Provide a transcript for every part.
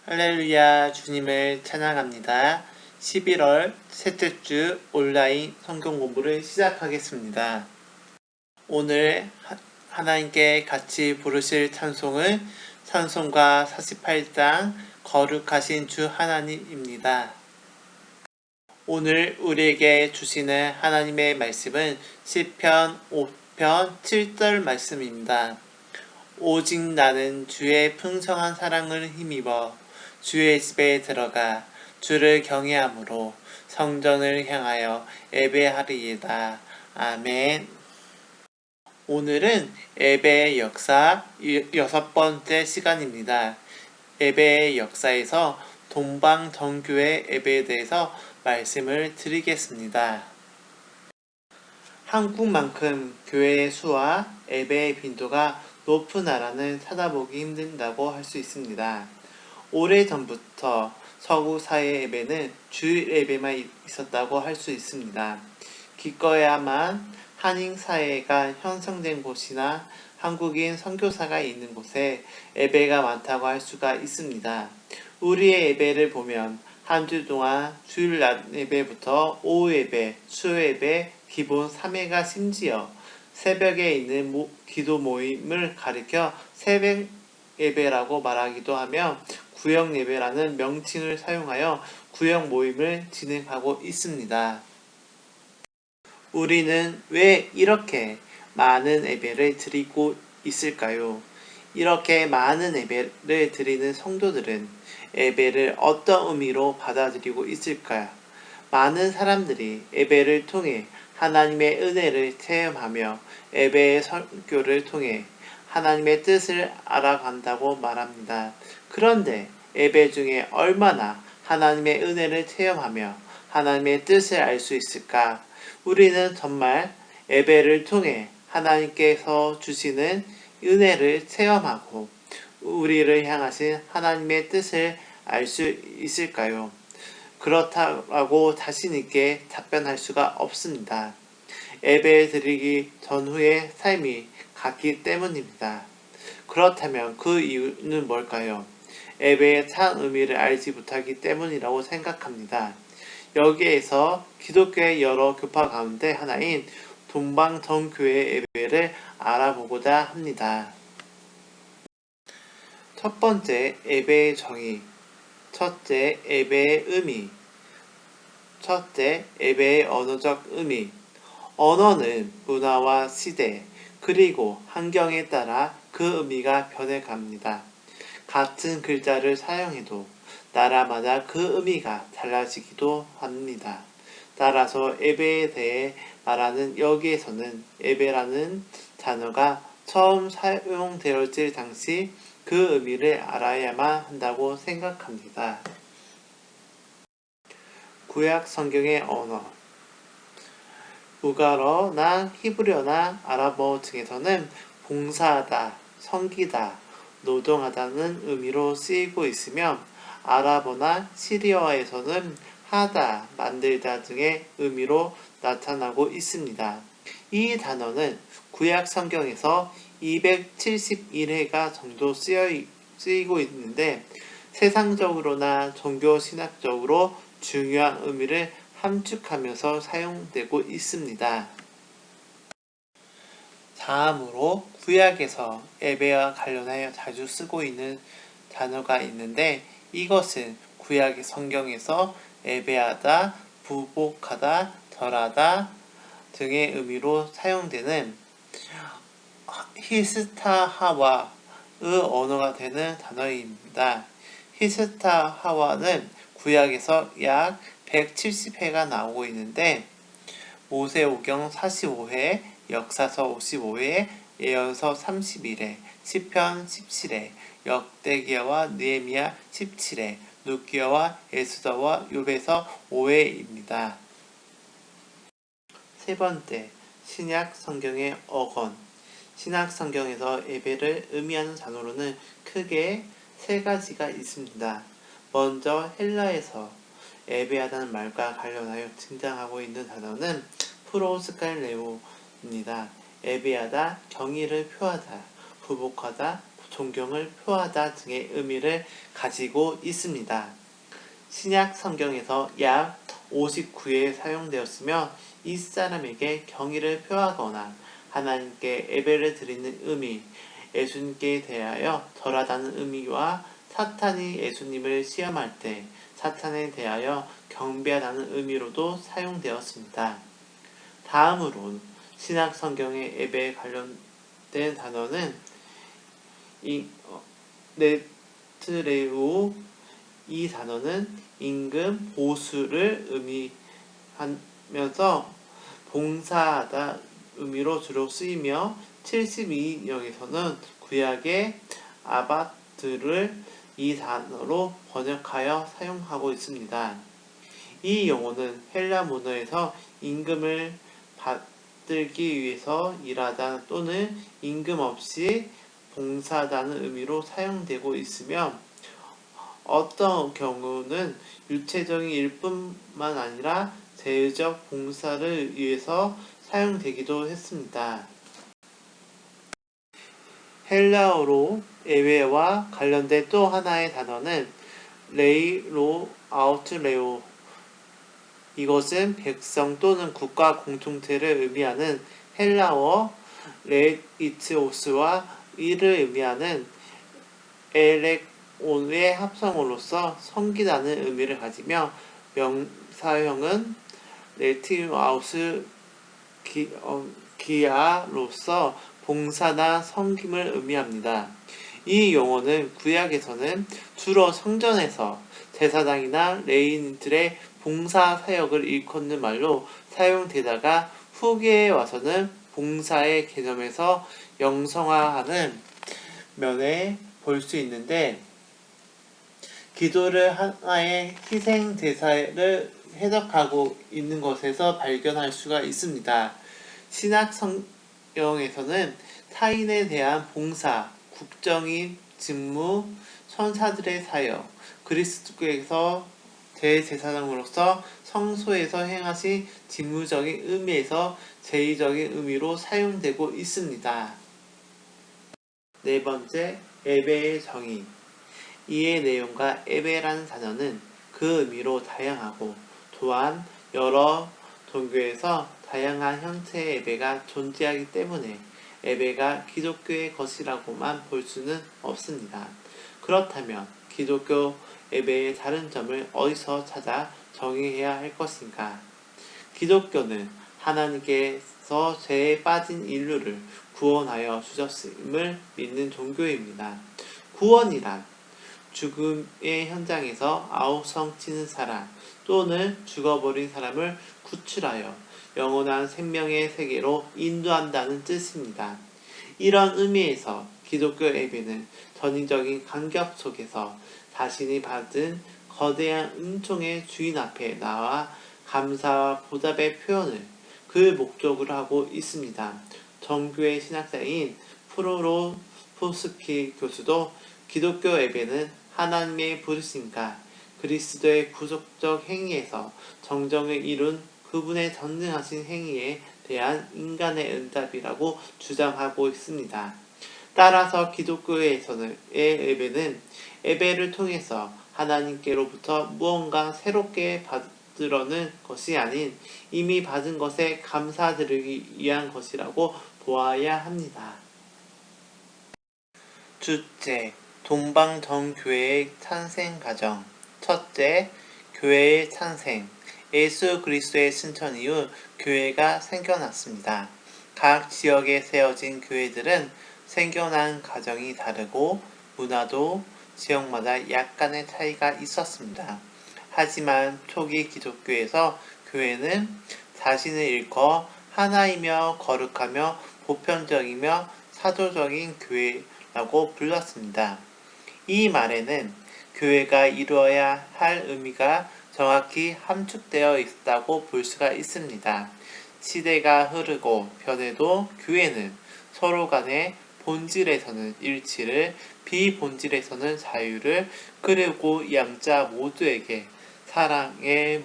할렐루야, 주님을 찬양합니다. 11월 셋째 주 온라인 성경 공부를 시작하겠습니다. 오늘 하나님께 같이 부르실 찬송은 찬송가 48장 거룩하신 주 하나님입니다. 오늘 우리에게 주시는 하나님의 말씀은 시편 5편 7절 말씀입니다. 오직 나는 주의 풍성한 사랑을 힘입어 주의 집에 들어가 주를 경외함으로 성전을 향하여 예배하리이다. 아멘. 오늘은 예배의 역사 6번째 시간입니다. 예배의 역사에서 동방정교회 예배에 대해서 말씀을 드리겠습니다. 한국만큼 교회의 수와 예배의 빈도가 높은 나라는 찾아보기 힘든다고 할 수 있습니다. 오래전부터 서구 사회 예배는 주일 예배만 있었다고 할 수 있습니다. 기껏해야만 한인 사회가 형성된 곳이나 한국인 선교사가 있는 곳에 예배가 많다고 할 수가 있습니다. 우리의 예배를 보면 한 주 동안 주일 낮 예배부터 오후 예배, 수요 예배, 기본 3회가 심지어 새벽에 있는 기도 모임을 가리켜 새벽 예배라고 말하기도 하며 구역 예배라는 명칭을 사용하여 구역 모임을 진행하고 있습니다. 우리는 왜 이렇게 많은 예배를 드리고 있을까요? 이렇게 많은 예배를 드리는 성도들은 예배를 어떤 의미로 받아들이고 있을까요? 많은 사람들이 예배를 통해 하나님의 은혜를 체험하며 예배의 설교를 통해 하나님의 뜻을 알아간다고 말합니다. 그런데 예배 중에 얼마나 하나님의 은혜를 체험하며 하나님의 뜻을 알 수 있을까? 우리는 정말 예배를 통해 하나님께서 주시는 은혜를 체험하고 우리를 향하신 하나님의 뜻을 알 수 있을까요? 그렇다고 자신있게 답변할 수가 없습니다. 예배 드리기 전후의 삶이 같기 때문입니다. 그렇다면 그 이유는 뭘까요? 예배의 참 의미를 알지 못하기 때문이라고 생각합니다. 여기에서 기독교의 여러 교파 가운데 하나인 동방정교회 예배를 알아보고자 합니다. 첫 번째, 예배의 정의. 첫째, 예배의 의미. 첫째, 예배의 언어적 의미. 언어는 문화와 시대, 그리고 환경에 따라 그 의미가 변해갑니다. 같은 글자를 사용해도 나라마다 그 의미가 달라지기도 합니다. 따라서 예배에 대해 말하는 여기에서는 예배라는 단어가 처음 사용되었을 당시 그 의미를 알아야만 한다고 생각합니다. 구약 성경의 언어. 우가러나 히브리어나 아랍어 등에서는 봉사하다, 섬기다, 노동하다는 의미로 쓰이고 있으며 아랍어나 시리어에서는 하다, 만들다 등의 의미로 나타나고 있습니다. 이 단어는 구약 성경에서 271회가 정도 쓰이고 있는데 세상적으로나 종교신학적으로 중요한 의미를 함축하면서 사용되고 있습니다. 다음으로 구약에서 예배와 관련하여 자주 쓰고 있는 단어가 있는데 이것은 구약의 성경에서 예배하다, 부복하다, 절하다 등의 의미로 사용되는 히스타하와의 언어가 되는 단어입니다. 히스타하와는 구약에서 약 170회가 나오고 있는데 모세오경 45회, 역사서 55회, 예언서 31회, 시편 17회, 역대기야와 느헤미야 17회, 룻기야와 에스더와 욥에서 5회입니다. 세 번째, 신약 성경의 어건. 신약 성경에서 예배를 의미하는 단어로는 크게 세 가지가 있습니다. 먼저 헬라에서 예배하다는 말과 관련하여 등장하고 있는 단어는 프로스칼레오입니다. 예배하다, 경의를 표하다, 부복하다, 존경을 표하다 등의 의미를 가지고 있습니다. 신약 성경에서 약 59회 사용되었으며 이 사람에게 경의를 표하거나 하나님께 예배를 드리는 의미, 예수님께 대하여 절하다는 의미와 사탄이 예수님을 시험할 때 사탄에 대하여 경배하다는 의미로도 사용되었습니다. 다음으로 신약 성경의 예배에 관련된 단어는 네트레우, 이 단어는 임금, 보수를 의미하면서 봉사하다 의미로 주로 쓰이며 72인역에서는 구약의 아바트를 이 단어로 번역하여 사용하고 있습니다. 이 용어는 헬라 문어에서 임금을 받들기 위해서 일하다 또는 임금 없이 봉사하다는 의미로 사용되고 있으며 어떤 경우는 육체적인 일뿐만 아니라 재적 봉사를 위해서 사용되기도 했습니다. 헬라어로 예배와 관련된 또 하나의 단어는 레이로 아우트레오, 이것은 백성 또는 국가 공동체를 의미하는 헬라어 레이티오스와 이를 의미하는 엘렉온의 합성어로서 섬기다는 의미를 가지며 명사형은 레티아우스 기아로서 봉사나 섬김을 의미합니다. 이 용어는 구약에서는 주로 성전에서 제사장이나 레위인들의 봉사 사역을 일컫는 말로 사용되다가 후기에 와서는 봉사의 개념에서 영성화하는 면에 볼 수 있는데, 기도를 하나의 희생 제사를 해석하고 있는 것에서 발견할 수가 있습니다. 신약 성경에서는 타인에 대한 봉사, 국정인 직무, 천사들의 사역, 그리스도께서 대제사장으로서 성소에서 행하신 직무적인 의미에서 제의적인 의미로 사용되고 있습니다. 네 번째, 예배의 정의. 이의 내용과 예배라는 단어는 그 의미로 다양하고 또한 여러 종교에서 다양한 형태의 예배가 존재하기 때문에 예배가 기독교의 것이라고만 볼 수는 없습니다. 그렇다면 기독교 예배의 다른 점을 어디서 찾아 정의해야 할 것인가? 기독교는 하나님께서 죄에 빠진 인류를 구원하여 주셨음을 믿는 종교입니다. 구원이란 죽음의 현장에서 아우성 치는 사람 또는 죽어버린 사람을 구출하여 영원한 생명의 세계로 인도한다는 뜻입니다. 이런 의미에서 기독교 예배는 전인적인 간격 속에서 자신이 받은 거대한 은총의 주인 앞에 나와 감사와 보답의 표현을 그 목적으로 하고 있습니다. 정교회 신학자인 프로로포스키 교수도 기독교 예배는 하나님의 부르심과 그리스도의 구속적 행위에서 정정을 이룬 그분의 전능하신 행위에 대한 인간의 응답이라고 주장하고 있습니다. 따라서 기독교에서의 예배는 예배를 통해서 하나님께로부터 무언가 새롭게 받으려는 것이 아닌 이미 받은 것에 감사드리기 위한 것이라고 보아야 합니다. 둘째, 동방정교회의 탄생 과정. 첫째, 교회의 탄생. 예수 그리스도의 승천 이후 교회가 생겨났습니다. 각 지역에 세워진 교회들은 생겨난 과정이 다르고 문화도 지역마다 약간의 차이가 있었습니다. 하지만 초기 기독교에서 교회는 자신을 일컬어 하나이며 거룩하며 보편적이며 사도적인 교회라고 불렀습니다. 이 말에는 교회가 이루어야 할 의미가 정확히 함축되어 있다고 볼 수가 있습니다. 시대가 흐르고 변해도 교회는 서로 간의 본질에서는 일치를, 비본질에서는 자유를, 그리고 양자 모두에게 사랑의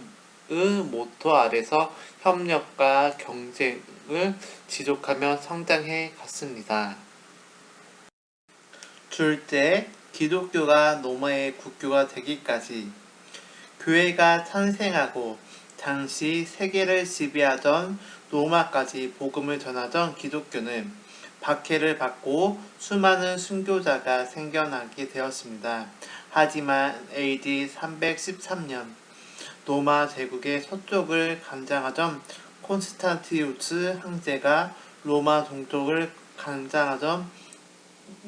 모토 아래서 협력과 경쟁을 지속하며 성장해 갔습니다. 둘째, 기독교가 로마의 국교가 되기까지 교회가 탄생하고 당시 세계를 지배하던 로마까지 복음을 전하던 기독교는 박해를 받고 수많은 순교자가 생겨나게 되었습니다. 하지만 AD 313년 로마 제국의 서쪽을 감장하던 콘스탄티누스 황제가 로마 동쪽을 감장하던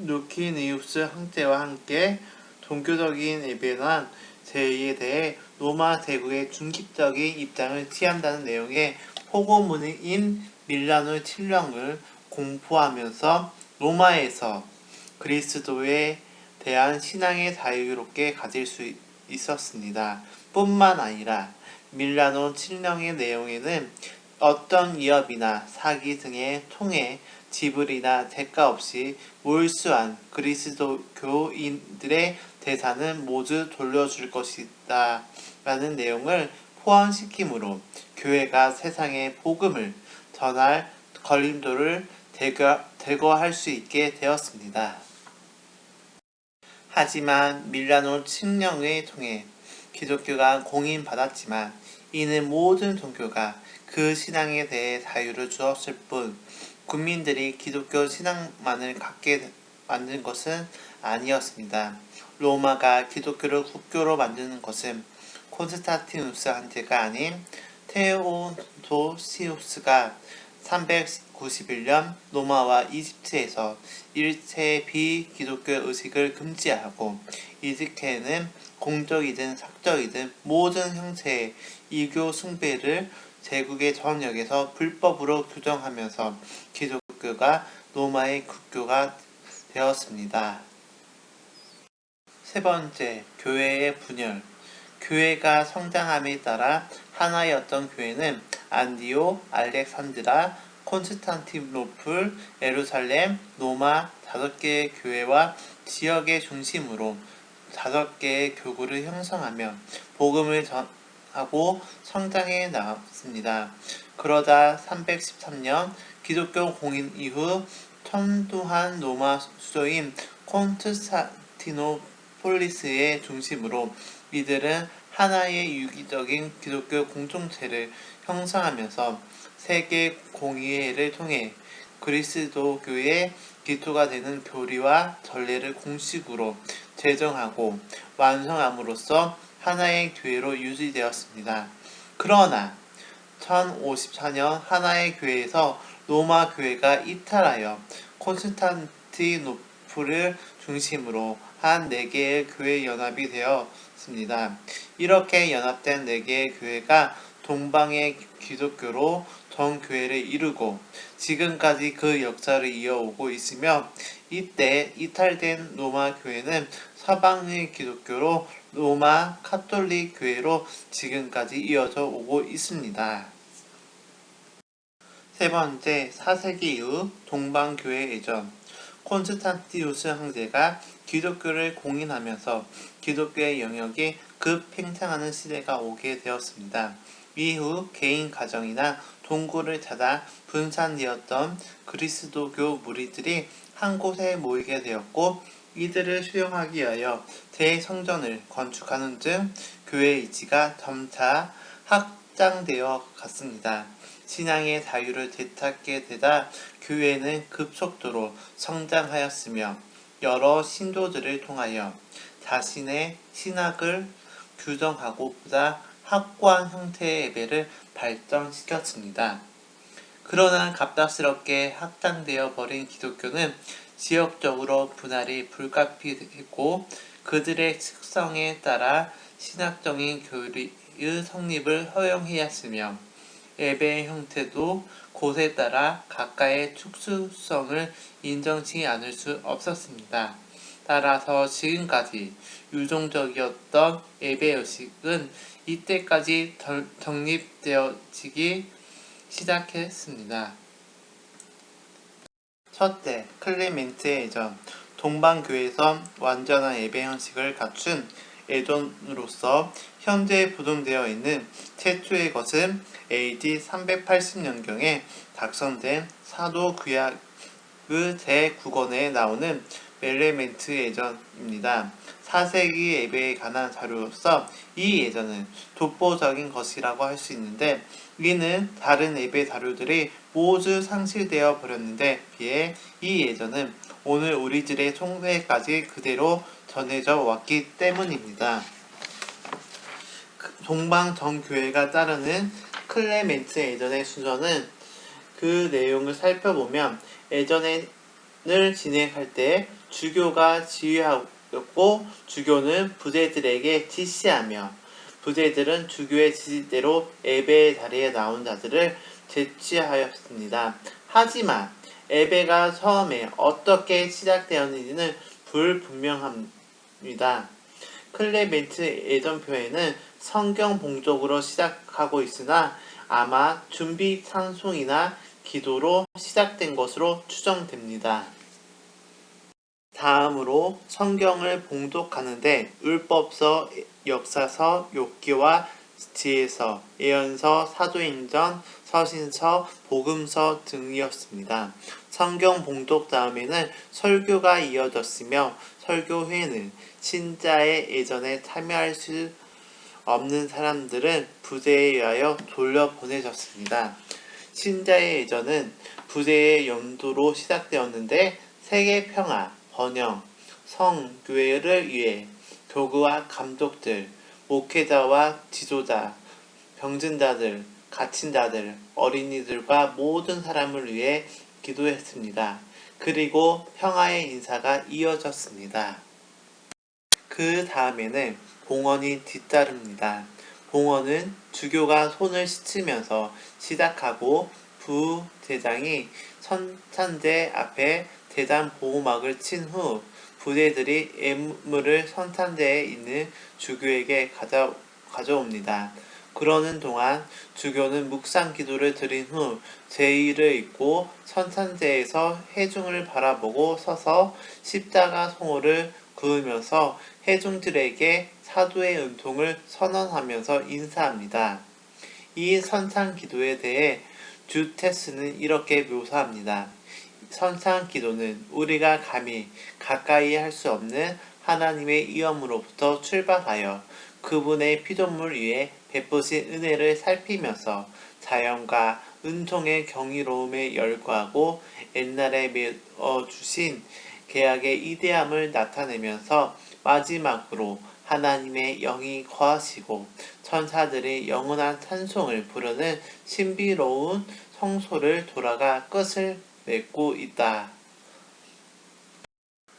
루키니우스 황제와 함께 종교적인 예배나 제의에 대해 로마 제국의 중립적인 입장을 취한다는 내용의 포고문인 밀라노 칠령을 공포하면서 로마에서 그리스도에 대한 신앙의 자유롭게 가질 수 있었습니다. 뿐만 아니라 밀라노 칠령의 내용에는 어떤 위협이나 사기 등의 통해 지불이나 대가 없이 몰수한 그리스도교인들의 재산은 모두 돌려줄 것이다 라는 내용을 포함시키므로 교회가 세상에 복음을 전할 걸림돌을 제거할 수 있게 되었습니다. 하지만 밀라노 칙령을 통해 기독교가 공인받았지만 이는 모든 종교가 그 신앙에 대해 자유를 주었을 뿐 국민들이 기독교 신앙만을 갖게 만든 것은 아니었습니다. 로마가 기독교를 국교로 만드는 것은 콘스탄티누스 황제가 아닌 테오도시우스가 391년 로마와 이집트에서 일체 비기독교 의식을 금지하고 이집트에는 공적이든 사적이든 모든 형태의 이교 숭배를 제국의 전역에서 불법으로 규정하면서 기독교가 로마의 국교가 되었습니다. 세 번째, 교회의 분열. 교회가 성장함에 따라 하나였던 교회는 안디오, 알렉산드라, 콘스탄티노플, 예루살렘, 로마 5개의 교회와 지역의 중심으로 5개의 교구를 형성하며 복음을 전하고 성장해 나갔습니다. 그러자 313년 기독교 공인 이후 천두한 로마 수도인 콘스탄티노폴리스의 중심으로 이들은 하나의 유기적인 기독교 공동체를 형성하면서 세계 공의회를 통해 그리스도교의 기초가 되는 교리와 전례를 공식으로 제정하고 완성함으로써 하나의 교회로 유지되었습니다. 그러나 1054년 하나의 교회에서 로마 교회가 이탈하여 콘스탄티노플을 중심으로 한 4개의 교회 연합이 되었습니다. 이렇게 연합된 4개의 교회가 동방의 기독교로 전 교회를 이루고 지금까지 그 역사를 이어오고 있으며 이때 이탈된 로마 교회는 서방의 기독교로 로마 카톨릭 교회로 지금까지 이어져 오고 있습니다. 세 번째, 4세기 이후 동방교회 예전. 콘스탄티누스 황제가 기독교를 공인하면서 기독교의 영역이 급팽창하는 시대가 오게 되었습니다. 이후 개인 가정이나 동굴을 찾아 분산되었던 그리스도교 무리들이 한 곳에 모이게 되었고 이들을 수용하기 위하여 대성전을 건축하는 등 교회의 이치가 점차 확장되어 갔습니다. 신앙의 자유를 되찾게 되다 교회는 급속도로 성장하였으며 여러 신도들을 통하여 자신의 신학을 규정하고 보다 확고한 형태의 예배를 발전시켰습니다. 그러나 갑작스럽게 확장되어 버린 기독교는 지역적으로 분할이 불가피했고 그들의 특성에 따라 신학적인 교리의 성립을 허용해야 했으며 예배의 형태도 곳에 따라 각가의 특수성을 인정치 않을 수 없었습니다. 따라서 지금까지 유종적이었던 예배의식은 이때까지 정립되어지기 시작했습니다. 첫째, 클레멘트의 예전. 동방교회에서 완전한 예배 형식을 갖춘 예전으로서 현재 보존되어 있는 최초의 것은 AD 380년경에 작성된 사도구약의 제9권에 나오는 멜레멘트 예전입니다. 4세기 예배에 관한 자료로서 이 예전은 독보적인 것이라고 할 수 있는데, 이는 다른 예배 자료들이 모두 상실되어 버렸는데 비해 이 예전은 오늘 우리들의 총회까지 그대로 전해져 왔기 때문입니다. 동방정교회가 따르는 클레멘트 예전의 순서는 그 내용을 살펴보면, 예전을 진행할 때 주교가 지휘하였고 주교는 부제들에게 지시하며 부제들은 주교의 지시대로 예배의 자리에 나온 자들을 제취하였습니다. 하지만 예배가 처음에 어떻게 시작되었는지는 불분명합니다. 클레멘트 예전표에는 성경 봉독으로 시작하고 있으나 아마 준비 찬송이나 기도로 시작된 것으로 추정됩니다. 다음으로 성경을 봉독하는데 율법서, 역사서, 욥기와 지혜서, 예언서, 사도행전, 서신서, 복음서 등이었습니다. 성경 봉독 다음에는 설교가 이어졌으며 설교회는 신자의 예전에 참여할 수 없는 사람들은 부제에 의하여 돌려보내졌습니다. 신자의 예전은 부제의 연도로 시작되었는데 세계 평화, 번영, 성교회를 위해 교구와 감독들, 목회자와 지도자, 병든 자들, 갇힌 자들, 어린이들과 모든 사람을 위해 기도했습니다. 그리고 평화의 인사가 이어졌습니다. 그 다음에는 봉헌이 뒤따릅니다. 봉헌은 주교가 손을 씻으면서 시작하고 부제장이 선찬제 앞에 제단 보호막을 친 후 부제들이 예물을 선찬제에 있는 주교에게 가져옵니다. 그러는 동안 주교는 묵상 기도를 드린 후 제의를 읽고 선찬제에서 회중을 바라보고 서서 십자가 송호를 그으면서 회중들에게 사도의 은총을 선언하면서 인사합니다. 이 선찬 기도에 대해 주테스는 이렇게 묘사합니다. 선찬 기도는 우리가 감히 가까이 할 수 없는 하나님의 위엄으로부터 출발하여 그분의 피조물 위에 베푸신 은혜를 살피면서 자연과 은총의 경이로움에 열거하고 옛날에 맺어주신 계약의 이대함을 나타내면서 마지막으로 하나님의 영이 거하시고 천사들이 영원한 찬송을 부르는 신비로운 성소를 돌아가 끝을 맺고 있다.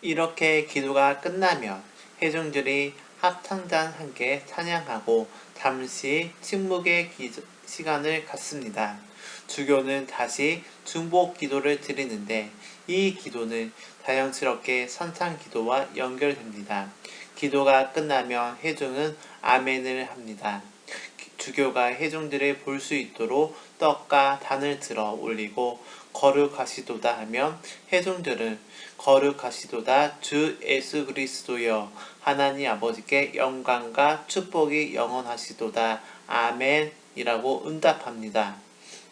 이렇게 기도가 끝나면 회중들이 합창단 함께 찬양하고 잠시 침묵의 시간을 갖습니다. 주교는 다시 중복 기도를 드리는데 이 기도는 자연스럽게 선창 기도와 연결됩니다. 기도가 끝나면 회중은 아멘을 합니다. 주교가 회중들을 볼 수 있도록 떡과 단을 들어 올리고 거룩하시도다 하면 회중들은 거룩하시도다 주 예수 그리스도여 하나님 아버지께 영광과 축복이 영원하시도다 아멘이라고 응답합니다.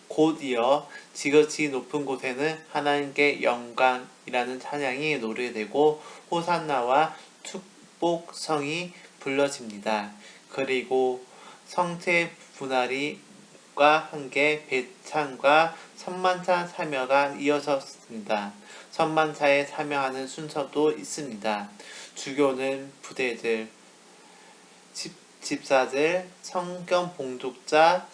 곧 이어 지극히 높은 곳에는 하나님께 영광이라는 찬양이 노래되고 호산나와 축복성이 불러집니다. 그리고 성체 분할이과 함께 배찬과 선만차 참여가 이어졌습니다. 선만차에 참여하는 순서도 있습니다. 주교는 부대들, 집사들, 성경 봉독자,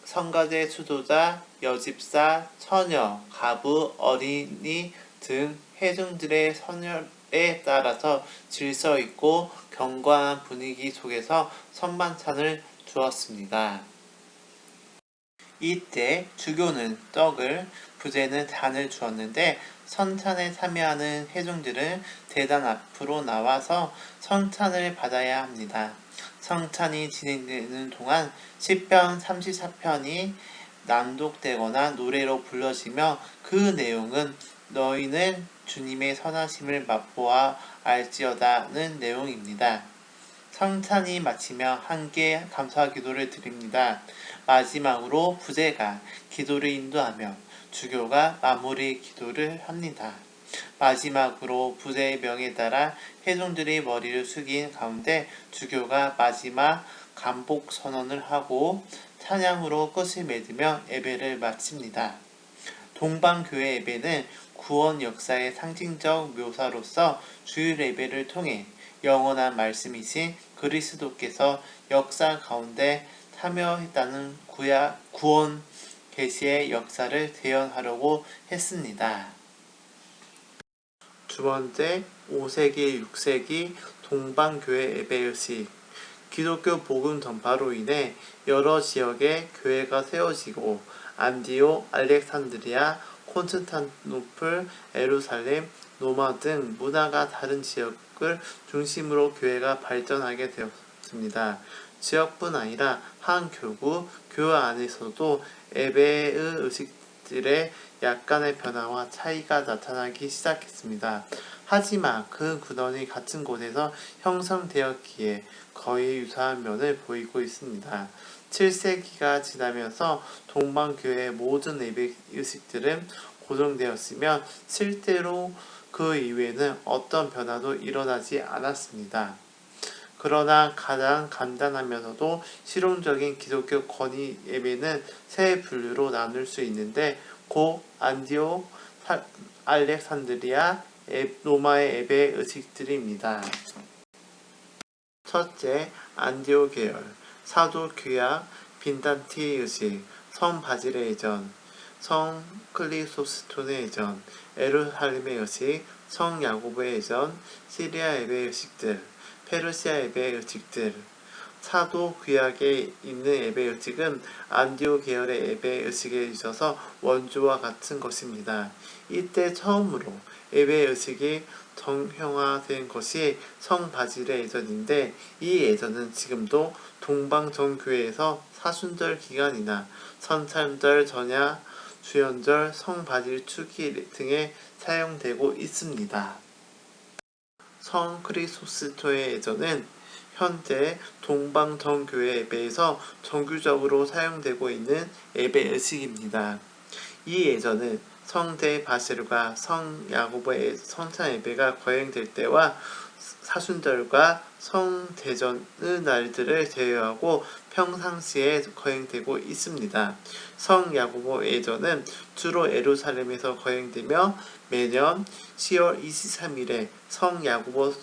성가대 수도자, 여집사, 처녀, 가부, 어린이 등 회중들의 선열에 따라서 질서 있고 경건한 분위기 속에서 선만찬을 주었습니다. 이때 주교는 떡을, 부제는 단을 주었는데 선찬에 참여하는 회중들은 제단 앞으로 나와서 선찬을 받아야 합니다. 성찬이 진행되는 동안 시편 34편이 낭독되거나 노래로 불러지며 그 내용은 너희는 주님의 선하심을 맛보아 알지어다는 내용입니다. 성찬이 마치며 함께 감사 기도를 드립니다. 마지막으로 부제가 기도를 인도하며 주교가 마무리 기도를 합니다. 마지막으로 부제의 명에 따라 회중들이 머리를 숙인 가운데 주교가 마지막 간복 선언을 하고 찬양으로 끝을 맺으며 예배를 마칩니다. 동방교회 예배는 구원 역사의 상징적 묘사로서 주일 예배를 통해 영원한 말씀이신 그리스도께서 역사 가운데 참여했다는 구원 계시의 역사를 재현하려고 했습니다. 두 번째, 5세기, 6세기 동방교회 예배의식. 기독교 복음 전파로 인해 여러 지역에 교회가 세워지고 안디옥, 알렉산드리아, 콘스탄티노플, 예루살렘, 로마 등 문화가 다른 지역을 중심으로 교회가 발전하게 되었습니다. 지역뿐 아니라 한 교회 안에서도 예배의 의식들의 약간의 변화와 차이가 나타나기 시작했습니다. 하지만 그 근원이 같은 곳에서 형성되었기에 거의 유사한 면을 보이고 있습니다. 7세기가 지나면서 동방교회의 모든 예배 의식들은 고정되었으며 실제로 그 이후에는 어떤 변화도 일어나지 않았습니다. 그러나 가장 간단하면서도 실용적인 기독교 권위 예배는 세 분류로 나눌 수 있는데 곧 안디옥, 알렉산드리아, 로마의 예배 의식들입니다. 첫째, 안디옥 계열, 사도 규약, 빈단티 의식, 성 바질의 예전, 성 클리소스톤의 예전, 예루살렘의 의식, 성 야고보의 예전, 시리아 예배 의식들, 페르시아 예배 의식들. 사도 구약에 있는 예배 의식은 안디옥 계열의 예배 의식에 있어서 원조와 같은 것입니다. 이때 처음으로 예배 의식이 정형화된 것이 성 바질의 예전인데 이 예전은 지금도 동방정교회에서 사순절 기간이나 성찬절 전야, 주연절, 성 바질 축일 등에 사용되고 있습니다. 성 크리소스토의 예전은 현재 동방정교회 예배에서 정규적으로 사용되고 있는 예배 의식입니다. 이 예전은 성대 바실과 성 야고보의 성찬 예배가 거행될 때와 사순절과 성대전의 날들을 제외하고 평상시에 거행되고 있습니다. 성 야고보 예전은 주로 예루살렘에서 거행되며 매년 10월 23일에 성 야고보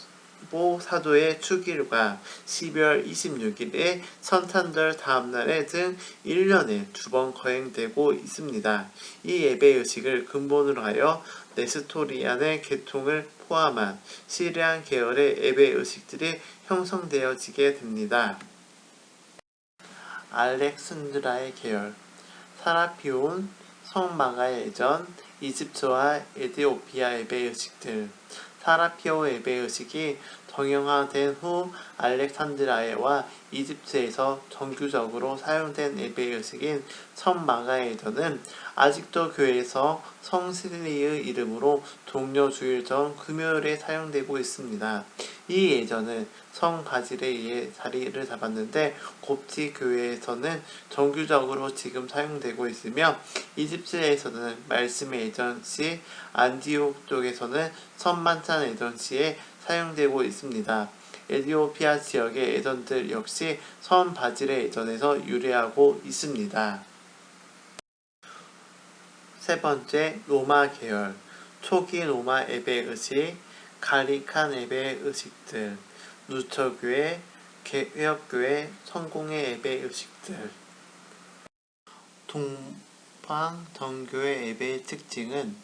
사도의 축일과 12월 26일에 성탄절 다음날에 등 1년에 2번 거행되고 있습니다. 이 예배 의식을 근본으로 하여 네스토리안의 계통을 포함한 시리안 계열의 예배 의식들이 형성되어지게 됩니다. 알렉산드라의 계열, 사라피온, 성마가의 예전, 이집트와 에티오피아 예배 의식들. 사라피오 예배 의식이 정형화된 후 알렉산드라와 이집트에서 정규적으로 사용된 예배 의식인 성마가의 예전은 아직도 교회에서 성실리의 이름으로 동료 주일 전 금요일에 사용되고 있습니다. 이 예전은 성 바질에 의해 자리를 잡았는데 곱지 교회에서는 정규적으로 지금 사용되고 있으며 이집트에서는 말씀의 예전 시, 안디옥 쪽에서는 선만찬 예전 시에 사용되고 있습니다. 에티오피아 지역의 예전들 역시 성 바질의 예전에서 유래하고 있습니다. 세 번째, 로마 계열, 초기 로마 예배 의식, 갈릭한 예배 의식들, 누처교회, 개혁교회, 성공의 예배 의식들. 동방 정교회 예배의 특징은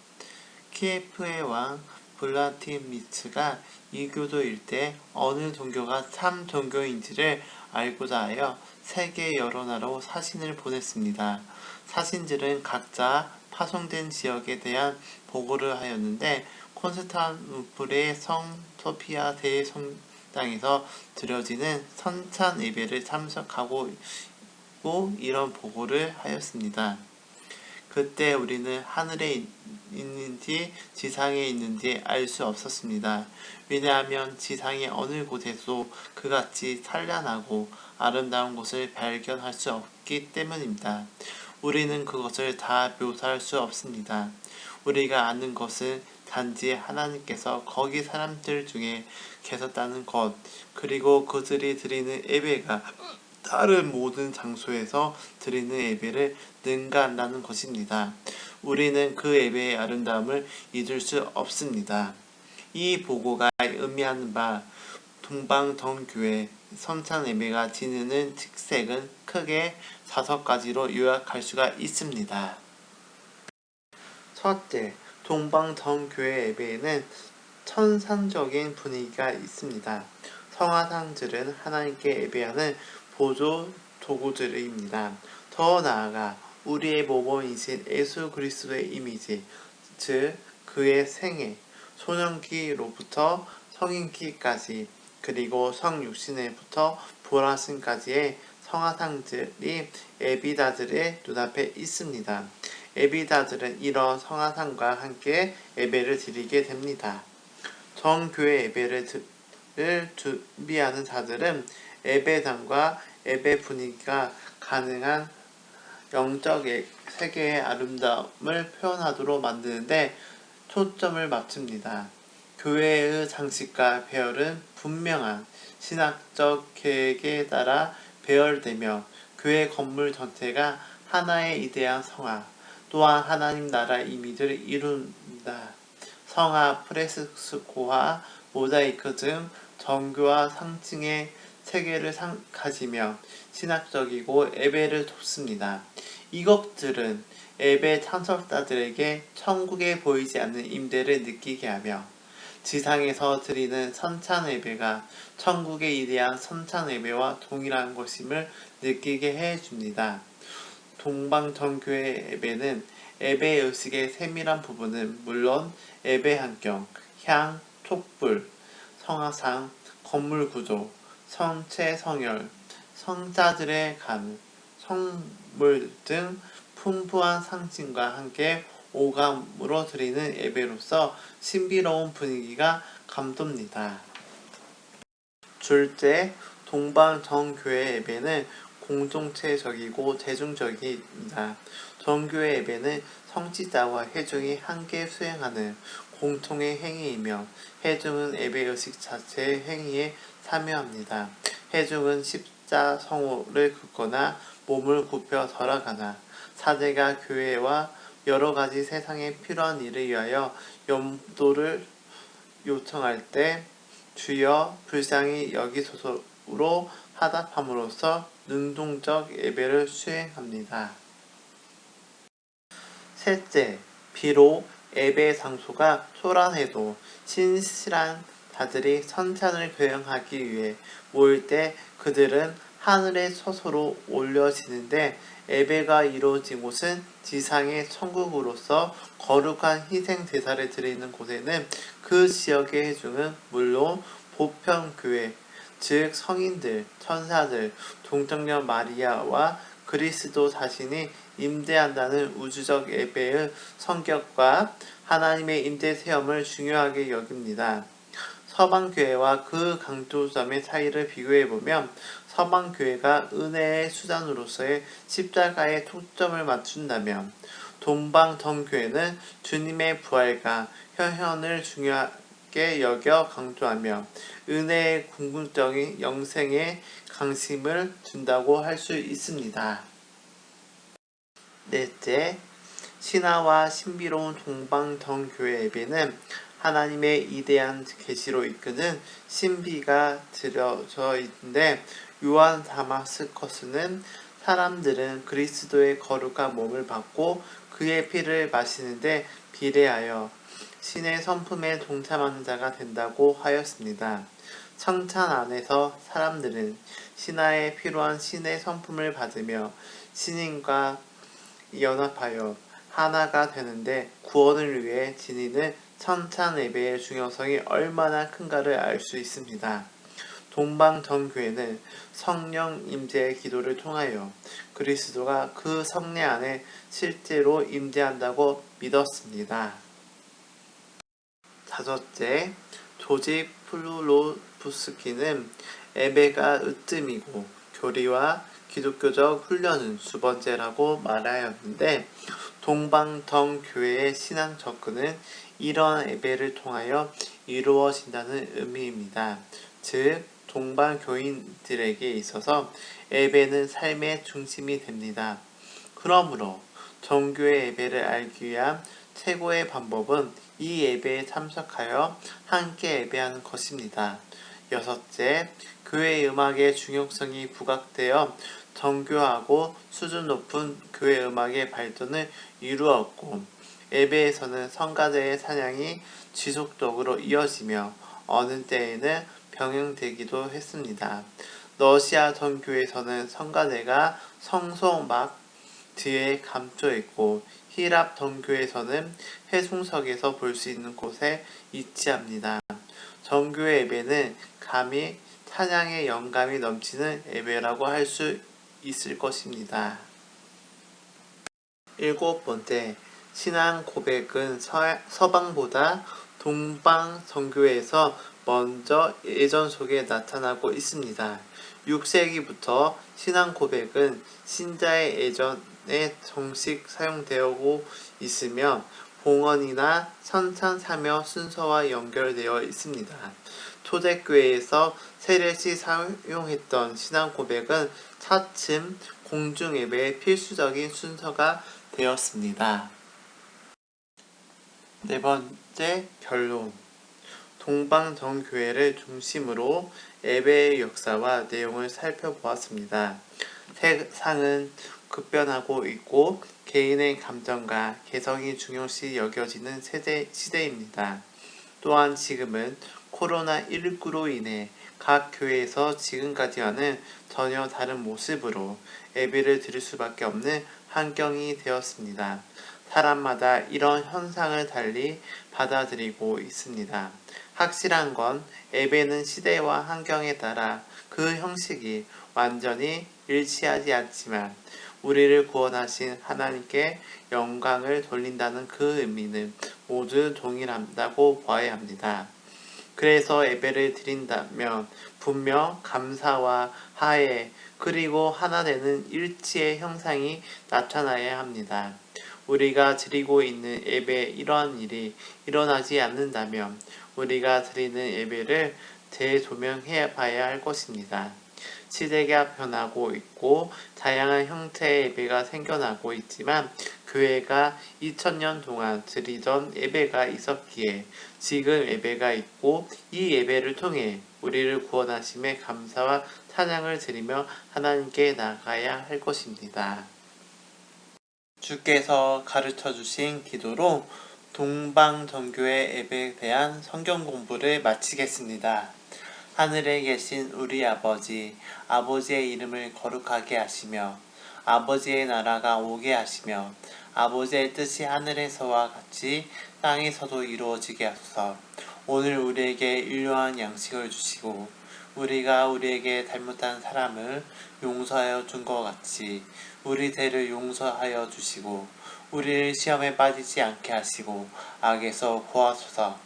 키예프의 왕 블라디미르가 이 교도 일대 어느 종교가 참 종교인지를 알고자 하여 세계 여러 나라로 사신을 보냈습니다. 사신들은 각자 파송된 지역에 대한 보고를 하였는데 콘스탄티노플의 성 소피아 대성당에서 드려지는 성찬 예배를 참석하고 이런 보고를 하였습니다. 그때 우리는 하늘에 있는지 지상에 있는지 알 수 없었습니다. 왜냐하면 지상의 어느 곳에도 그같이 찬란하고 아름다운 곳을 발견할 수 없기 때문입니다. 우리는 그것을 다 묘사할 수 없습니다. 우리가 아는 것은 단지 하나님께서 거기 사람들 중에 계셨다는 것, 그리고 그들이 드리는 예배가 다른 모든 장소에서 드리는 예배를 능가한다는 것입니다. 우리는 그 예배의 아름다움을 잊을 수 없습니다. 이 보고가 의미하는 바 동방정교회 성찬 예배가 지니는 특색은 크게 5가지로 요약할 수가 있습니다. 첫째, 동방정교회 예배에는 천상적인 분위기가 있습니다. 성화상들은 하나님께 예배하는 보조 도구들입니다. 더 나아가 우리의 모범이신 예수 그리스도의 이미지, 즉 그의 생애, 소년기로부터 성인기까지, 그리고 성육신에부터 부활하심까지의 성화상들이 예비다들의 눈앞에 있습니다. 예비다들은 이런 성화상과 함께 예배를 드리게 됩니다. 정교회 예배를 준비하는 자들은 예배당과 예배 분위기가 가능한 영적 세계의 아름다움을 표현하도록 만드는데 초점을 맞춥니다. 교회의 장식과 배열은 분명한 신학적 계획에 따라 배열되며 교회 건물 전체가 하나의 이대한 성화, 또한 하나님 나라 이미지를 이룬다. 성화, 프레스코와 모자이크 등 정교와 상층의 체계를 가지며 신학적이고 예배를 돕습니다. 이것들은 예배 참석자들에게 천국에 보이지 않는 임재를 느끼게 하며 지상에서 드리는 선찬 예배가 천국의 이대한 선찬 예배와 동일한 것임을 느끼게 해줍니다. 동방정교회 예배는 예배 의식의 세밀한 부분은 물론 예배 환경, 향, 촛불, 성화상, 건물 구조, 성체 성열, 성자들의 간, 성물 등 풍부한 상징과 함께 오감으로 드리는 예배로서 신비로운 분위기가 감돕니다. 둘째, 동방정교회 예배는 공동체적이고 대중적입니다. 정교회 예배는 성직자와 회중이 함께 수행하는 공통의 행위이며 회중은 예배의식 자체의 행위에 참여합니다. 회중은 십자성호를 긋거나 몸을 굽혀 절하거나 사제가 교회와 여러가지 세상에 필요한 일을 위하여 염도를 요청할 때 주여 불쌍히 여기소서로 화답함으로써 능동적 예배를 수행합니다. 셋째, 비록 예배 장소가 초라해도 신실한 자들이 선찬을 교행하기 위해 모일 때 그들은 하늘의 처소로 올려지는데 예배가 이루어진 곳은 지상의 천국으로서 거룩한 희생 제사를 드리는 곳에는 그 지역의 회중은 물론 보편교회, 즉 성인들, 천사들, 동정녀 마리아와 그리스도 자신이 임재한다는 우주적 예배의 성격과 하나님의 임재 체험을 중요하게 여깁니다. 서방교회와 그 강조점의 차이를 비교해보면 서방교회가 은혜의 수단으로서의 십자가에 초점을 맞춘다면 동방정교회는 주님의 부활과 현현을 중요하게 여겨 강조하며 은혜의 궁극적인 영생에 강심을 둔다고 할 수 있습니다. 넷째, 신화와 신비로운 동방정교회 예배는 하나님의 이대한 계시로 이끄는 신비가 들여져 있는데 요한 다마스커스는 사람들은 그리스도의 거룩한 몸을 받고 그의 피를 마시는데 비례하여 신의 성품에 동참하는 자가 된다고 하였습니다. 성찬 안에서 사람들은 신하에 필요한 신의 성품을 받으며 신인과 연합하여 하나가 되는데 구원을 위해 지니는 성찬 예배의 중요성이 얼마나 큰가를 알 수 있습니다. 동방정교회는 성령 임재의 기도를 통하여 그리스도가 그 성례 안에 실제로 임재한다고 믿었습니다. 다섯째, 조지 플루로프스키는 예배가 으뜸이고 교리와 기독교적 훈련은 두 번째라고 말하였는데 동방정교회의 신앙 접근은 이런 예배를 통하여 이루어진다는 의미입니다. 즉, 동방 교인들에게 있어서 예배는 삶의 중심이 됩니다. 그러므로 정교의 예배를 알기 위한 최고의 방법은 이 예배에 참석하여 함께 예배하는 것입니다. 여섯째, 교회 음악의 중요성이 부각되어 정교하고 수준 높은 교회 음악의 발전을 이루었고, 예배에서는 성가대의 찬양이 지속적으로 이어지며 어느 때에는 병행되기도 했습니다. 러시아 전교에서는 성가대가 성소막 뒤에 감춰 있고, 히랍 전교에서는 회중석에서 볼 수 있는 곳에 위치합니다. 정교의 예배는 감히 찬양의 영감이 넘치는 예배라고 할 수 있을 것입니다. 일곱 번째, 신앙 고백은 서방보다 동방 정교회에서 먼저 예전 속에 나타나고 있습니다. 6세기부터 신앙 고백은 신자의 예전에 정식 사용되고 있으며 봉헌이나 선창사며 순서와 연결되어 있습니다. 초대교회에서 세례시 사용했던 신앙 고백은 차츰 공중예배의 필수적인 순서가 되었습니다. 네 번째, 결론. 동방정교회를 중심으로 예배의 역사와 내용을 살펴보았습니다. 세상은 급변하고 있고 개인의 감정과 개성이 중요시 여겨지는 시대입니다. 또한 지금은 코로나19로 인해 각 교회에서 지금까지와는 전혀 다른 모습으로 예배를 드릴 수밖에 없는 환경이 되었습니다. 사람마다 이런 현상을 달리 받아들이고 있습니다. 확실한 건 예배는 시대와 환경에 따라 그 형식이 완전히 일치하지 않지만 우리를 구원하신 하나님께 영광을 돌린다는 그 의미는 모두 동일하다고 봐야 합니다. 그래서 예배를 드린다면 분명 감사와 화해 그리고 하나 되는 일치의 형상이 나타나야 합니다. 우리가 드리고 있는 예배에 이러한 일이 일어나지 않는다면 우리가 드리는 예배를 재조명해 봐야 할 것입니다. 시대가 변하고 있고 다양한 형태의 예배가 생겨나고 있지만 교회가 2000년 동안 드리던 예배가 있었기에 지금 예배가 있고 이 예배를 통해 우리를 구원하심에 감사와 찬양을 드리며 하나님께 나아가야 할 것입니다. 주께서 가르쳐 주신 기도로 동방정교회 예배에 대한 성경 공부를 마치겠습니다. 하늘에 계신 우리 아버지, 아버지의 이름을 거룩하게 하시며 아버지의 나라가 오게 하시며 아버지의 뜻이 하늘에서와 같이 땅에서도 이루어지게 하소서. 오늘 우리에게 일용할 양식을 주시고 우리가 우리에게 잘못한 사람을 용서하여 준 것 같이 우리 죄를 용서하여 주시고 우리를 시험에 빠지지 않게 하시고 악에서 구하소서.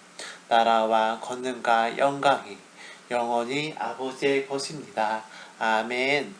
나라와 권능과 영광이 영원히 아버지의 것입니다. 아멘.